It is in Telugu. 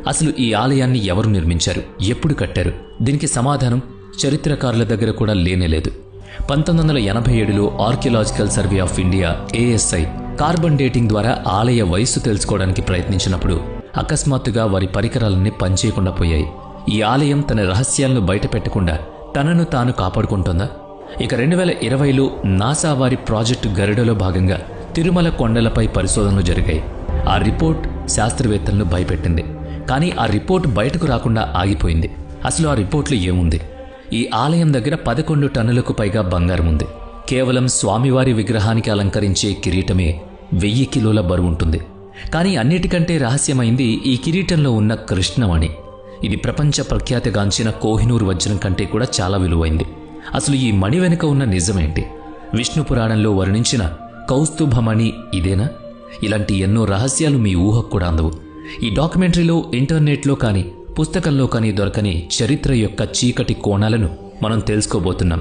అసలు ఈ ఆలయాన్ని ఎవరు నిర్మించారు, ఎప్పుడు కట్టారు? దీనికి సమాధానం చరిత్రకారుల దగ్గర కూడా లేనేలేదు. 1987లో archaeological survey of India ASI carbon dating ద్వారా ఆలయ వయస్సు తెలుసుకోవడానికి ప్రయత్నించినప్పుడు అకస్మాత్తుగా వారి పరికరాలన్నీ పనిచేయకుండా పోయాయి. ఈ ఆలయం తన రహస్యాలను బయటపెట్టకుండా తనను తాను కాపాడుకుంటుందా? ఇక 2020లో నాసా వారి ప్రాజెక్టు గరుడలో భాగంగా తిరుమల కొండలపై పరిశోధనలు జరిగాయి. ఆ రిపోర్ట్ శాస్త్రవేత్తలను భయపెట్టింది. కానీ ఆ రిపోర్ట్ బయటకు రాకుండా ఆగిపోయింది. అసలు ఆ రిపోర్ట్లో ఏముంది? ఈ ఆలయం దగ్గర 11 టన్నులకు పైగా బంగారం ఉంది. కేవలం స్వామివారి విగ్రహానికి అలంకరించే కిరీటమే 1000 కిలోల బరువుంటుంది. కానీ అన్నిటికంటే రహస్యమైంది ఈ కిరీటంలో ఉన్న కృష్ణమణి. ఇది ప్రపంచ ప్రఖ్యాతిగాంచిన కోహినూర్ వజ్రం కంటే కూడా చాలా విలువైంది. అసలు ఈ మణి వెనుక ఉన్న నిజమేంటి? విష్ణు పురాణంలో వర్ణించిన కౌస్తుభమణి ఇదేనా? ఇలాంటి ఎన్నో రహస్యాలు మీ ఊహకు కూడా అందవు. ఈ డాక్యుమెంటరీలో, ఇంటర్నెట్లో కానీ పుస్తకంలో కానీ దొరకని చరిత్ర యొక్క చీకటి కోణాలను మనం తెలుసుకోబోతున్నాం.